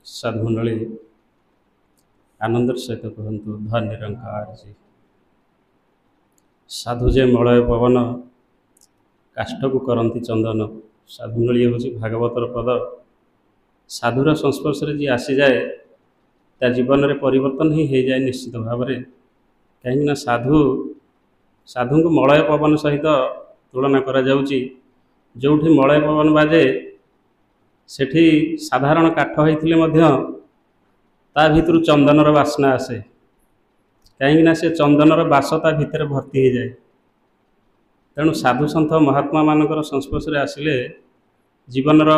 साधुमंडली आनंदर सहित कहतु धन निरंकार जी साधु जे मलय पवन काष्ठ को करती चंदन। साधुमंडली हूँ भागवतर पद। साधुर संस्पर्श जी आसी जाए ता जीवन में परिवर्तन ही हो जाए निश्चित भाव में। कहीं साधु साधु को मलय पवन सहित तुलना करा जाउची। जोठी मलय पवन बाजे सेठी साधारण काठ होइथिले मध्य ता भितर चंदनर बासना आसे। कहीं से चंदनर बास ता भितर भर्ती हो जाए। तेणु साधु सन्थ महात्मा मानकर संस्पर्श आसिले जीवनर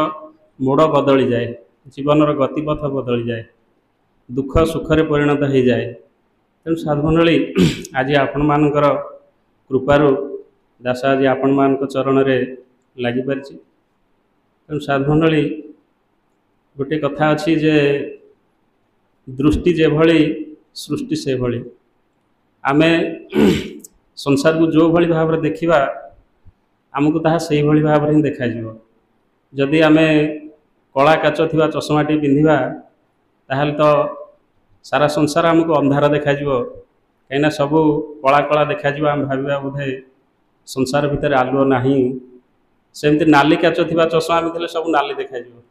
मोड़ बदली जाए, जीवनर गतिपथ बदली जाए, दुख सुखरे परिणत हो जाए। तेणु साधुमंडली आज आपण मानकर कृपारु दास आज आपण मान चरण में लगी पारिछि। तेणु साधुमंडली गोटे कथा अच्छी जे दृष्टि जे भली सृष्टि से भली। आमे संसार को जो भली भाव देखा आमको ताहा से भली भाव ही देखा जीव। जदि आमे कला काच थिबा चश्माटी पिंधिबा ताहले तो सारा संसार आमको अंधार देखा जीव। कहीं सबू कला कला देखा जीव। आम भाविबा बोधे संसार भितर आलुओ नाही। सेमती नाली काच थिबा चश्मा पिंधिले सब नाली देखा जीव।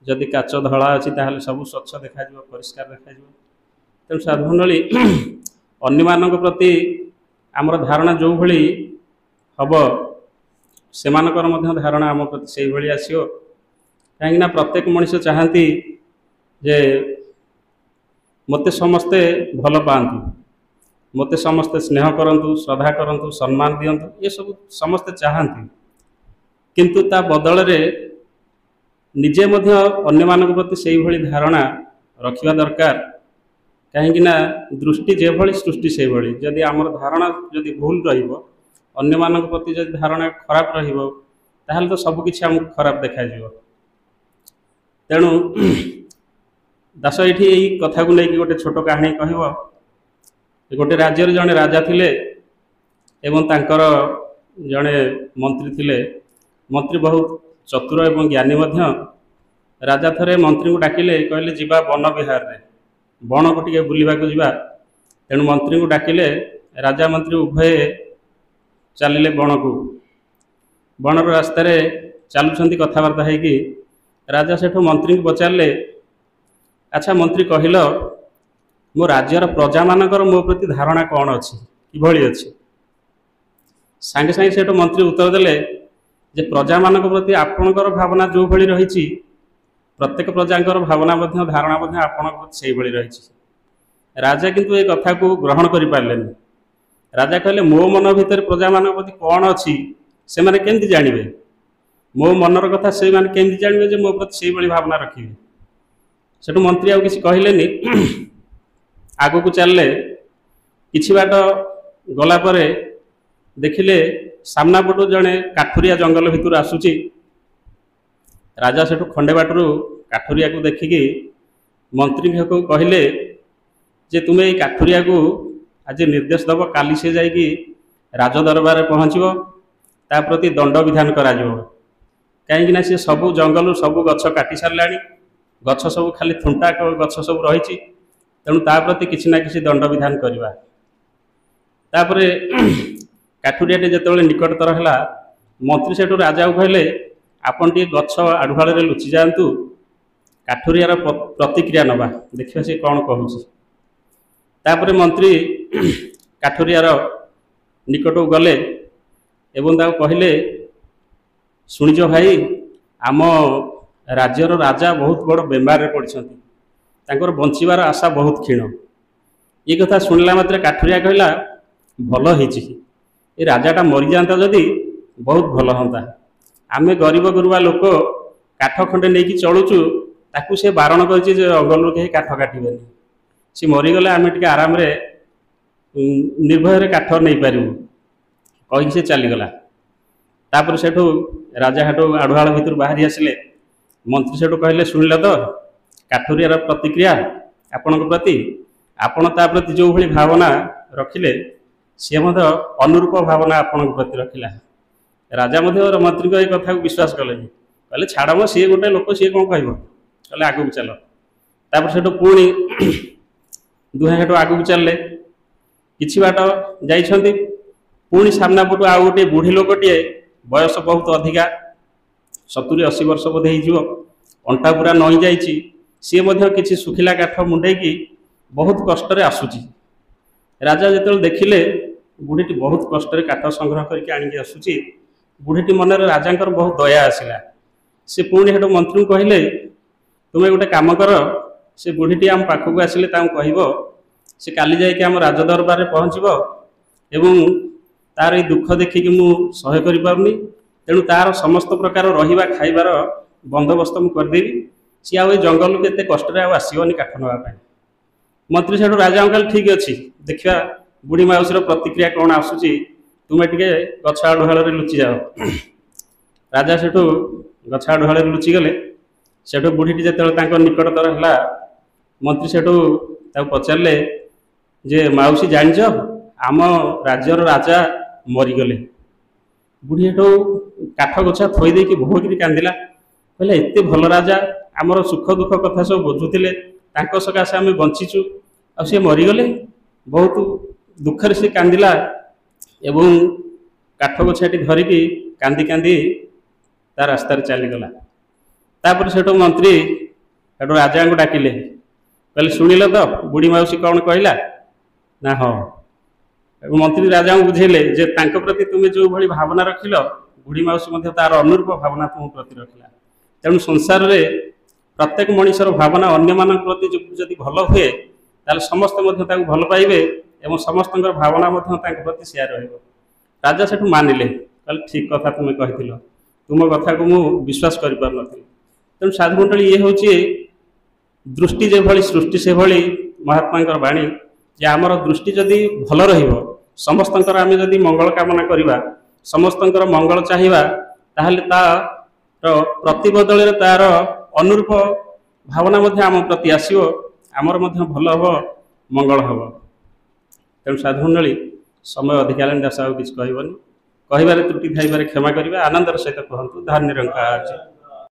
जदि काच धला अच्छी ताहले सब स्वच्छ देखा जीव, परिष्कार देखा जीव। तेणु साधुमंडली अन्य मानक प्रति आमर धारणा जो भली हब सेमानकर मध्य धारणा आम प्रति से भली आसियो। कहीं प्रत्येक मनुष्य चाहती जे मते समस्ते भल पातु, मते समस्ते स्नेह करंतु, श्रद्धा करंतु, सम्मान दियंतु, ये सब समस्ते चाहती। किंतु ता बदल रे निजे मध्य अन्य मानक प्रति से भली धारणा रखिबा दरकार। कहीं दृष्टि जे भली सृष्टि से भली। जदि आमर धारणा जदि भूल रहिबो, अन्य मानक प्रति जदि धारणा खराब रहिबो ताहले तो सब किछि हमको खराब देखा जीवो। तेणु दास एठी एही कथा को लेकिन गोटे छोट कहानी कहबो। गोटे राज्य जड़े राजा थिले एवं तांकर जड़े मंत्री थिले। मंत्री बहुत चतुर एवं ज्ञानी मध्य। राजा थरे मंत्री को डाकिले, कहले जीवा वन विहार रे, वन को टिके बुलिबा को जीवा। तेणु मंत्री को डाकिले। राजा मंत्री उभय चलिले वन को। बनर रास्ता रे चलुछंती कथबार्ता है कि राजा सेठो मंत्री को पचारे, अच्छा मंत्री कहल मो राज्यर प्रजा मानकर मो प्रति धारणा कौन अच्छी कि अच्छी। सांगे सांगे सेठो मंत्री उत्तर देले जे प्रजा मानक प्रति आपणकर भावना जो भली रही, प्रत्येक प्रजांकर भावना मध्य धारणा मध्य आपण प्रति से भली रही। राजा किंतु ए कथा को ग्रहण करि पारलेनी। राजा कहले मो मन भितर प्रजा मानक प्रति कौन अच्छी से माने केमति जानिबे, मो मनर कथा से माने केमति जानिबे जे मो प्रति से भली भावना रखिबे। सेठु मंत्री आउ किछि कहलेनी। आगो को चलले किछि बाट गला परे देखिले सामना पटू जड़े काठुरिया जंगल भितर आसुची। राजा सेठू खंडे बाटरू काठुरिया को देखिकी मंत्री को कहले जे तुम्हें ये काठुरिया को आज निर्देश दब, काली से जाइकी राज दरबार पहुँचब, ता प्रति दंड विधान करा कहीं सी सबू जंगल सबू गछ काटी सारा, गछ सब खाली थुंटा गछ सब रही। तेणु ता प्रति किसी ना किसी दंड विधान करवा। तापरे काठुरियाटे जिते निकटतर है मंत्री सेठू राजा को कहले आपन टे गछ आढ़ुआल लुचि जातु, काठुरियार प्रतिक्रिया नवा, देखिए सी कौन कहूँ। तापरे मंत्री काठुरियार निकट को गले एवं कहले शुणिज भाई आम राज्यर राजा बहुत बड़ बेमार पड़छंती, तांकर बंचिबार आशा बहुत क्षीण। ये कथा शुणिला मात्र काठुरिया कहला भल होइछि, ये राजाटा मरी जाता जदि बहुत भल होता। आमे गरीब गुरुबा लोक काठ खंडे नहीं कि चलुचु, ताकू से बारण कर जंगल कहीं काठ काटबेनि, सी मरीगले आम टे आराम निर्भय काठ नहीं पारू कही से चलीगला। तापर सेठू राजा हाटू आढ़ुआल भितर बाहरी आसिले। मंत्री सेठू कहले शुणिल तो काठुरियार प्रतिक्रिया आपण प्रति, आपण ता प्रति जो भली भावना रखिले सी अनुरूप भावना आपण प्रति रखिला। राजा मंत्री को कथा को विश्वास कले, कहले छाड़ सी गोटे लोक सी कौन कह, कहले आगू चल। तापर सेठु पुणी दुहे सेठु आगु चलले किछि बाट जाइछन्ति पुणी सामना पटु आ गोटे बुढ़ी लोकटिए बयस बहुत अधिका 70-80 वर्ष बोधे हो अंटा पूरा नई जाइछि सी मध्य किछि सुखिला काठ मुंडेकी बहुत कष्ट आसुची राजा जो देखिले बुढ़ीटी बहुत कष्ट काठ संग्रह करके आनिकी आसुची बुढ़ीटी मन राजा बहुत दया आसला से पुणी हेटु मंत्री कहले तुम्हें गोटे काम कर से बुढ़ीटी आम पाखक आसिले कह से काली जाइए आम राजदरबार में पहुँचब एवं तार ये दुख देखिकी मु सह्य करें तेणु तार समस्त प्रकार रहा खाइबार बंदोबस्त मुझे करदेवी सी आ जंगल के एत कष्ट आसबनी काठ नापी मंत्री से राजा कहले ठीक अच्छे देखा बुढ़ी माउसी प्रतिक्रिया कौन आसूची तुम्हें टे गछ आढ़ुआल लुचि जाओ राजा से गछ आढ़ुआल लुचिगले से बुढ़ीटी जो निकटतर है मंत्री से पचारे जे माउसी जानिच आम राज्यर राजा मरीगले बुढ़ी हेठू काठ गोछा थोईदे भोगी कांदिला कहले एत भल राजा आमर सुख दुख कथा सब बुझुले सकाशे आम बंचीचु आ सी मरीगले बहुत दुखरे से कांदिला एवं काठ गोछाटी धरिकी कांदी कांदी ता रास्तार चलीगला तापर से मंत्री सेठू राजा को डाकिले कहले शुणिल तो बुढ़ी माउसी कौन कहला ना हाँ मंत्री राजा को बुझेले जे तांको प्रति तुम्हें जो भली भावना रखिल बुढ़ी माउसी तार अनुरूप भावना तुम प्रति रखिला तेणु संसार रे प्रत्येक मनीषर भावना अन्य मान प्रति जदि भल हुए ताल समस्ते भल पाइबे एवं समस्त भावना प्रति सेयार रहिबो राजा सेठू मानिले कहले ठीक कथा तुम्हें कही तुम कथा को मु विश्वास कर पार नथि तेणु साधुमंडली ये हूँ दृष्टि जो भली सृष्टि से भली महात्मा बाणी जे आमर दृष्टि जदि भल रहिबो समस्तंकर आमे जदि मंगल कामना करिबा समस्तंकर मंगल चाहिबा ताहले तार प्रतिबदल तार अनुरूप भावना मध्य आम प्रति आसीबो आमर मध्य भल हबो मंगल हबो तेणु साधुमंडली समय अधिक दास आ किछ कहबनी कहिबारे त्रुटि थाइबारे क्षमा करिबा आनंदर सहित कहंतु धन्य निरंकार।